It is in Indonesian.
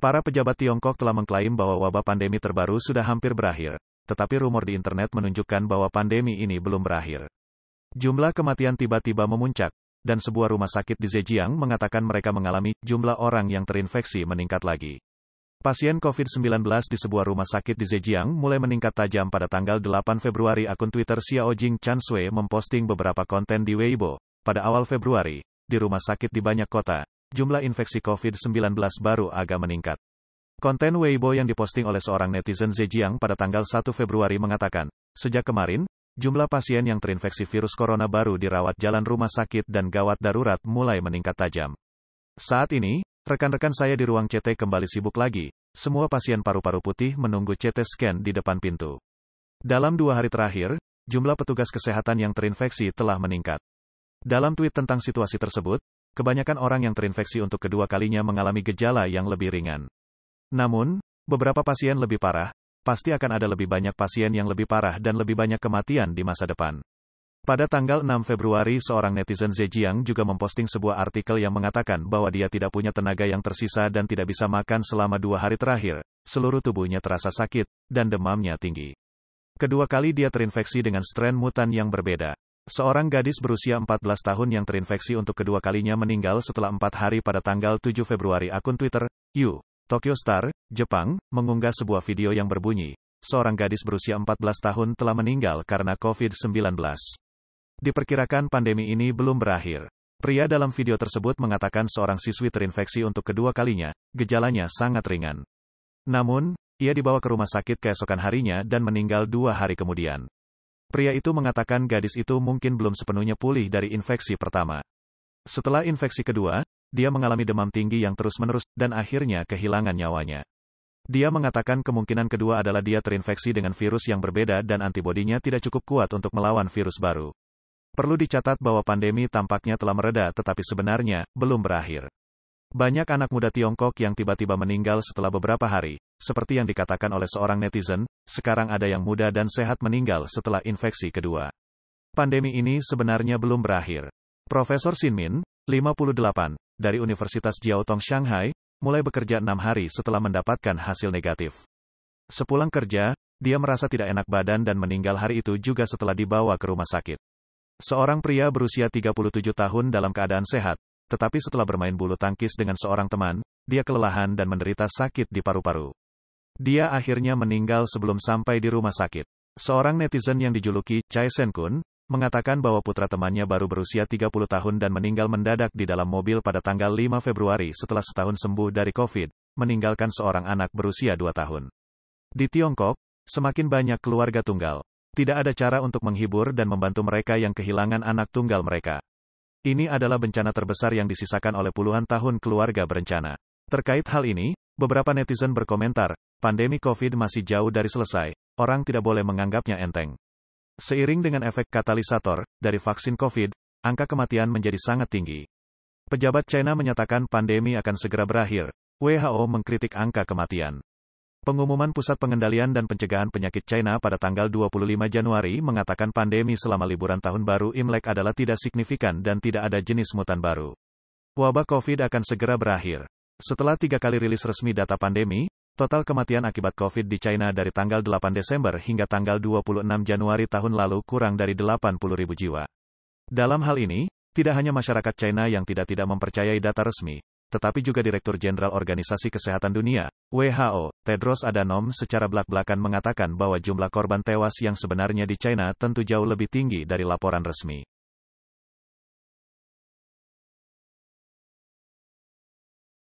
Para pejabat Tiongkok telah mengklaim bahwa wabah pandemi terbaru sudah hampir berakhir, tetapi rumor di internet menunjukkan bahwa pandemi ini belum berakhir. Jumlah kematian tiba-tiba memuncak, dan sebuah rumah sakit di Zhejiang mengatakan mereka mengalami jumlah orang yang terinfeksi meningkat lagi. Pasien COVID-19 di sebuah rumah sakit di Zhejiang mulai meningkat tajam pada tanggal 8 Februari. Akun Twitter Xiaojing Chansui memposting beberapa konten di Weibo. Pada awal Februari, di rumah sakit di banyak kota, jumlah infeksi COVID-19 baru agak meningkat. Konten Weibo yang diposting oleh seorang netizen Zhejiang pada tanggal 1 Februari mengatakan, sejak kemarin, jumlah pasien yang terinfeksi virus corona baru dirawat jalan rumah sakit dan gawat darurat mulai meningkat tajam. Saat ini, rekan-rekan saya di ruang CT kembali sibuk lagi. Semua pasien paru-paru putih menunggu CT scan di depan pintu. Dalam 2 hari terakhir, jumlah petugas kesehatan yang terinfeksi telah meningkat. Dalam tweet tentang situasi tersebut, kebanyakan orang yang terinfeksi untuk kedua kalinya mengalami gejala yang lebih ringan. Namun, beberapa pasien lebih parah, pasti akan ada lebih banyak pasien yang lebih parah dan lebih banyak kematian di masa depan. Pada tanggal 6 Februari seorang netizen Zhejiang juga memposting sebuah artikel yang mengatakan bahwa dia tidak punya tenaga yang tersisa dan tidak bisa makan selama 2 hari terakhir, seluruh tubuhnya terasa sakit, dan demamnya tinggi. Kedua kali dia terinfeksi dengan strain mutan yang berbeda. Seorang gadis berusia 14 tahun yang terinfeksi untuk kedua kalinya meninggal setelah 4 hari pada tanggal 7 Februari. Akun Twitter, Tokyo Star, Jepang, mengunggah sebuah video yang berbunyi, seorang gadis berusia 14 tahun telah meninggal karena COVID-19. Diperkirakan pandemi ini belum berakhir. Pria dalam video tersebut mengatakan seorang siswi terinfeksi untuk kedua kalinya, gejalanya sangat ringan. Namun, ia dibawa ke rumah sakit keesokan harinya dan meninggal 2 hari kemudian. Pria itu mengatakan gadis itu mungkin belum sepenuhnya pulih dari infeksi pertama. Setelah infeksi kedua, dia mengalami demam tinggi yang terus-menerus, dan akhirnya kehilangan nyawanya. Dia mengatakan kemungkinan kedua adalah dia terinfeksi dengan virus yang berbeda dan antibodinya tidak cukup kuat untuk melawan virus baru. Perlu dicatat bahwa pandemi tampaknya telah mereda tetapi sebenarnya belum berakhir. Banyak anak muda Tiongkok yang tiba-tiba meninggal setelah beberapa hari, seperti yang dikatakan oleh seorang netizen, sekarang ada yang muda dan sehat meninggal setelah infeksi kedua. Pandemi ini sebenarnya belum berakhir. Profesor Xin Min, 58, dari Universitas Jiao Tong Shanghai, mulai bekerja 6 hari setelah mendapatkan hasil negatif. Sepulang kerja, dia merasa tidak enak badan dan meninggal hari itu juga setelah dibawa ke rumah sakit. Seorang pria berusia 37 tahun dalam keadaan sehat, tetapi setelah bermain bulu tangkis dengan seorang teman, dia kelelahan dan menderita sakit di paru-paru. Dia akhirnya meninggal sebelum sampai di rumah sakit. Seorang netizen yang dijuluki Chai Sen-kun, mengatakan bahwa putra temannya baru berusia 30 tahun dan meninggal mendadak di dalam mobil pada tanggal 5 Februari setelah setahun sembuh dari COVID, meninggalkan seorang anak berusia 2 tahun. Di Tiongkok, semakin banyak keluarga tunggal. Tidak ada cara untuk menghibur dan membantu mereka yang kehilangan anak tunggal mereka. Ini adalah bencana terbesar yang disisakan oleh puluhan tahun keluarga berencana. Terkait hal ini, beberapa netizen berkomentar, pandemi COVID masih jauh dari selesai, orang tidak boleh menganggapnya enteng. Seiring dengan efek katalisator dari vaksin COVID, angka kematian menjadi sangat tinggi. Pejabat China menyatakan pandemi akan segera berakhir. WHO mengkritik angka kematian. Pengumuman Pusat Pengendalian dan Pencegahan Penyakit China pada tanggal 25 Januari mengatakan pandemi selama liburan tahun baru Imlek adalah tidak signifikan dan tidak ada jenis mutan baru. Wabah COVID akan segera berakhir. Setelah 3 kali rilis resmi data pandemi, total kematian akibat COVID di China dari tanggal 8 Desember hingga tanggal 26 Januari tahun lalu kurang dari 80.000 jiwa. Dalam hal ini, tidak hanya masyarakat China yang tidak mempercayai data resmi, tetapi juga Direktur Jenderal Organisasi Kesehatan Dunia, WHO, Tedros Adhanom secara belak-belakan mengatakan bahwa jumlah korban tewas yang sebenarnya di China tentu jauh lebih tinggi dari laporan resmi.